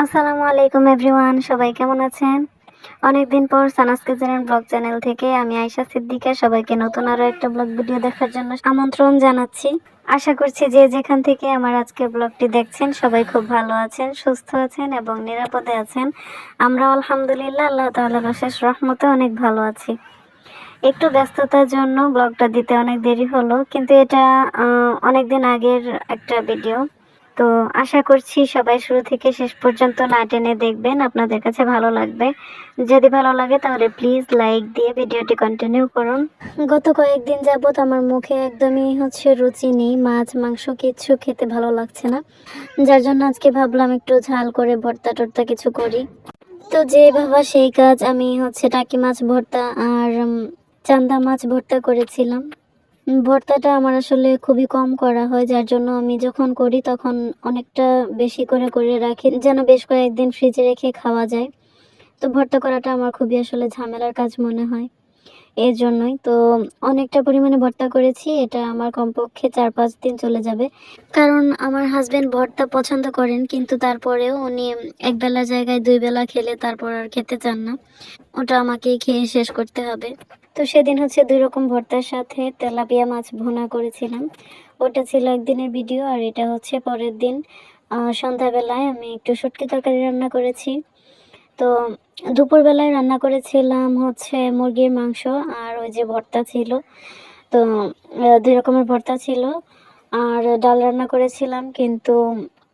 আসসালামু আলাইকুম এভরিওয়ান, সবাই কেমন আছেন? অনেকদিন পর সানাস কিচেন ব্লগ চ্যানেল থেকে আমি আয়েশা সিদ্দিকা সবাইকে নতুন আরো একটা ব্লগ ভিডিও দেখার জন্য আমন্ত্রণ জানাচ্ছি। আশা করছি যে যেখান থেকে আমার আজকের ব্লগটি দেখছেন সবাই খুব ভালো আছেন, সুস্থ আছেন এবং নিরাপদে আছেন। আমরা আলহামদুলিল্লাহ আল্লাহ তাআলার অশেষ রহমতে অনেক ভালো আছি। একটু ব্যস্ততার জন্য ব্লগটা দিতে অনেক দেরি হলো, কিন্তু এটা অনেকদিন আগের একটা ভিডিও। তো আশা করছি সবাই শুরু থেকে শেষ পর্যন্ত না টেনে দেখবেন, আপনাদের কাছে ভালো লাগবে। যদি ভালো লাগে তাহলে প্লিজ লাইক দিয়ে ভিডিওটি কন্টিনিউ করুন। গত কয়েকদিন যাবত আমার মুখে একদমই রুচি নেই, মাছ মাংস কিচ্ছু খেতে ভালো লাগছে না, যার জন্য আজকে ভাবলাম একটু ঝাল করে ভর্তা টর্তা কিছু করি। তো যে ভাবা সেই কাজ, আমি টাকি মাছ ভর্তা আর চান্দা মাছ ভর্তা করেছিলাম। ভর্তাটা আমার আসলে খুবই কম করা হয়, যার জন্য আমি যখন করি তখন অনেকটা বেশি করে করে রাখি, যেন বেশ কয়েকদিন ফ্রিজে রেখে খাওয়া যায়। তো ভর্তা করাটা আমার খুবই আসলে ঝামেলার কাজ মনে হয়, এর জন্যই তো অনেকটা পরিমাণে ভর্তা করেছি। এটা আমার কমপক্ষে 4-5 দিন চলে যাবে, কারণ আমার হাজবেন্ড ভর্তা পছন্দ করেন, কিন্তু তারপরেও উনি একবেলা জায়গায় 2 বেলা খেলে তারপর আর খেতে চান না, ওটা আমাকেই খেয়ে শেষ করতে হবে। তো সেদিন 2 রকম ভর্তার সাথে তেলাপিয়া মাছ ভুনা করেছিলাম। ওটা ছিল একদিনের ভিডিও, আর এটা পরের দিন সন্ধ্যাবেলায় আমি একটু শুটকি তরকারি রান্না করেছি। তো দুপুরবেলায় রান্না করেছিলাম মুরগির মাংস, আর ওই যে ভর্তা ছিল। তো 2 রকমের ভর্তা ছিল, আর ডাল রান্না করেছিলাম, কিন্তু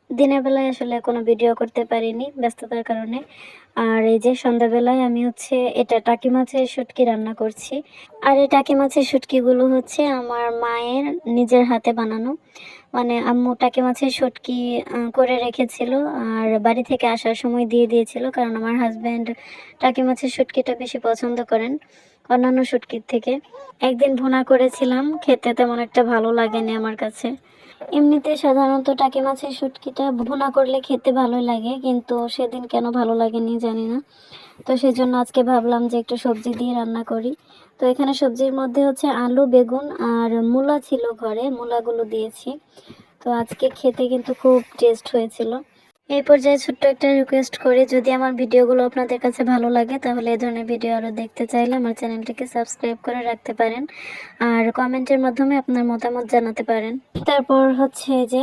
দিনের বেলায় আসলে কোনো ভিডিও করতে পারিনি ব্যস্ততার কারণে। আর এই যে সন্ধ্যাবেলায় আমি এটা টাকি মাছের শুটকি রান্না করছি। আর এই টাকি মাছের শুটকিগুলো আমার মায়ের নিজের হাতে বানানো, মানে আম্মু টাকি মাছের শুটকি করে রেখেছিল, আর বাড়ি থেকে আসার সময় দিয়ে দিয়েছিল, কারণ আমার হাজব্যান্ড টাকি মাছের শুটকিটা বেশি পছন্দ করেন অন্যান্য শুটকির থেকে। একদিন ভুনা করেছিলাম, খেতে তেমন একটা ভালো লাগেনি আমার কাছে। এমনিতে সাধারণত টাকি মাছের শুটকিটা ভুনা করলে খেতে ভালো লাগে, কিন্তু সেদিন কেন ভালো লাগেনি জানি না। তো সেজন্য আজকে ভাবলাম যে একটু সবজি দিয়ে রান্না করি। তো এখানে সবজির মধ্যে আলু, বেগুন আর মূলা ছিল ঘরে, মূলাগুলো দিয়েছি। তো আজকে খেতে কিন্তু খুব টেস্ট হয়েছিল। এই পর্যায়ে ছোট্ট একটা রিকোয়েস্ট করি, যদি আমার ভিডিওগুলো আপনাদের কাছে ভালো লাগে তাহলে এই ধরনের ভিডিও আরও দেখতে চাইলে আমার চ্যানেলটিকে সাবস্ক্রাইব করে রাখতে পারেন, আর কমেন্টের মাধ্যমে আপনার মতামত জানাতে পারেন। তারপর যে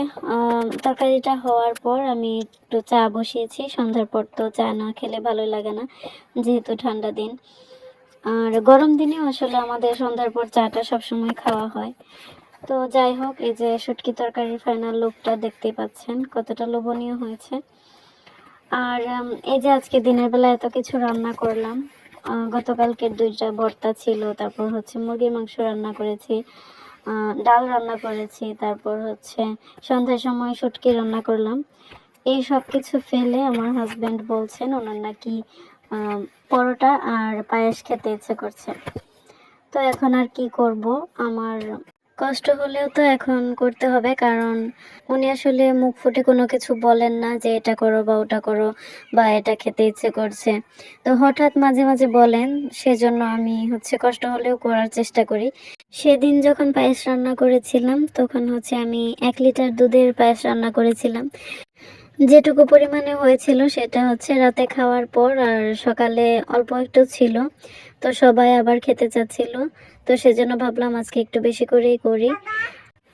তরকারিটা হওয়ার পর আমি একটু চা বসিয়েছি। সন্ধ্যার পর তো চা না খেলে ভালো লাগে না, যেহেতু ঠান্ডা দিন। আর গরম দিনেও আসলে আমাদের সন্ধ্যার পর চাটা সবসময় খাওয়া হয়। তো যাই হোক, এই যে শুটকি তরকারির ফাইনাল লুকটা দেখতেই পাচ্ছেন কতটা লোভনীয় হয়েছে। আর এই যে আজকে দিনের বেলা এত কিছু রান্না করলাম। গতকালকের 2টা ভর্তা ছিল, তারপর মুরগির মাংস রান্না করেছি, ডাল রান্না করেছি, তারপর সন্ধ্যার সময় শুটকি রান্না করলাম। এই সব কিছু ফেলে আমার হাজব্যান্ড বলছেন ওনার নাকি পরোটা আর পায়েস খেতে ইচ্ছে করছে। তো এখন আর কি করব, আমার কষ্ট হলেও তো এখন করতে হবে, কারণ উনি আসলে মুখ ফুটে কোনো কিছু বলেন না যে এটা করো বা ওটা করো বা এটা খেতে ইচ্ছে করছে। তো হঠাৎ মাঝে মাঝে বলেন, সেজন্য আমি কষ্ট হলেও করার চেষ্টা করি। সেদিন যখন পায়েস রান্না করেছিলাম তখন আমি 1 লিটার দুধের পায়েস রান্না করেছিলাম। যেটুকু পরিমাণে হয়েছিল সেটা রাতে খাওয়ার পর, আর সকালে অল্প একটু ছিল, তো সবাই আবার খেতে চাচ্ছিল। তো সেজন্য ভাবলাম আজকে একটু বেশি করেই করি।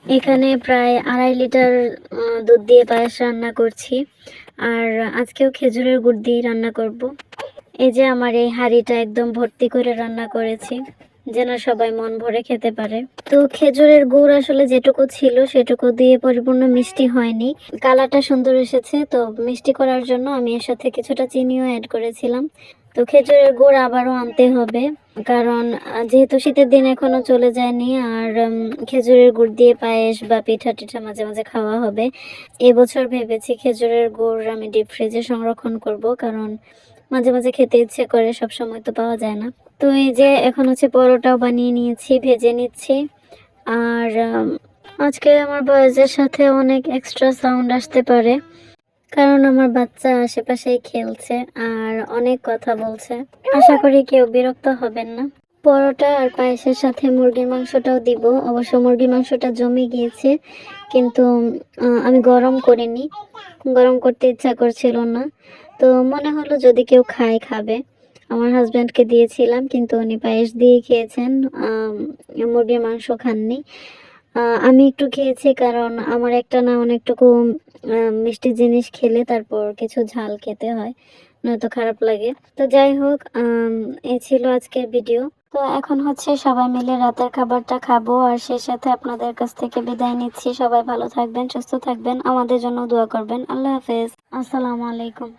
এখানে প্রায় 2.5 লিটার দুধ দিয়ে পায়েস রান্না করছি, আর আজকেও খেজুরের গুড় দিয়ে রান্না করব। এই যে আমার এই হাঁড়িটা একদম ভর্তি করে রান্না করেছি, যেন সবাই মন ভরে খেতে পারে। তো খেজুরের গুড় আসলে যেটুকু ছিল সেটুকু দিয়ে পরিপূর্ণ মিষ্টি হয়নি, কালারটা সুন্দর এসেছে। তো মিষ্টি করার জন্য আমি এর সাথে কিছুটা চিনিও অ্যাড করেছিলাম। তো খেজুরের গুড় আবারও আনতে হবে, কারণ যেহেতু শীতের দিন এখনো চলে যায়নি, আর খেজুরের গুড় দিয়ে পায়েস বা পিঠা টিঠা মাঝে মাঝে খাওয়া হবে। এবছর ভেবেছি খেজুরের গুড় আমি ডিপ ফ্রিজে সংরক্ষণ করব, কারণ মাঝে মাঝে খেতে ইচ্ছে করে, সব সময় তো পাওয়া যায় না। তো এই যে এখন পরোটাও বানিয়ে নিয়েছি, ভেজে নিচ্ছি। আর আজকে আমার ভয়েসের সাথে অনেক এক্সট্রা সাউন্ড আসতে পারে, কারণ আমার বাচ্চা আশেপাশেই খেলছে আর অনেক কথা বলছে। আশা করি কেউ বিরক্ত হবেন না। পরোটা আর পায়েসের সাথে মুরগির মাংসটাও দিব। অবশ্য মুরগির মাংসটা জমে গিয়েছে, কিন্তু আমি গরম করিনি, গরম করতে ইচ্ছা করছিল না। তো মনে হলো যদি কেউ খাবে। আমার হাজব্যান্ডকে দিয়েছিলাম, কিন্তু উনি পায়েস দিয়ে খেয়েছেন, মুরগির মাংস খাননি। আমি একটু খেয়েছি, কারণ আমার একটা না অনেকটুকু মিষ্টি জিনিস খেলে তারপর কিছু ঝাল খেতে হয়, নয়তো খারাপ লাগে। তো যাই হোক, এই ছিল আজকের ভিডিও। তো এখন হচ্ছে সবাই মিলে রাতের খাবারটা খাবো, আর সেই সাথে আপনাদের কাছ থেকে বিদায় নিচ্ছি। সবাই ভালো থাকবেন, সুস্থ থাকবেন, আমাদের জন্য দোয়া করবেন। আল্লাহ হাফেজ, আসসালামু আলাইকুম।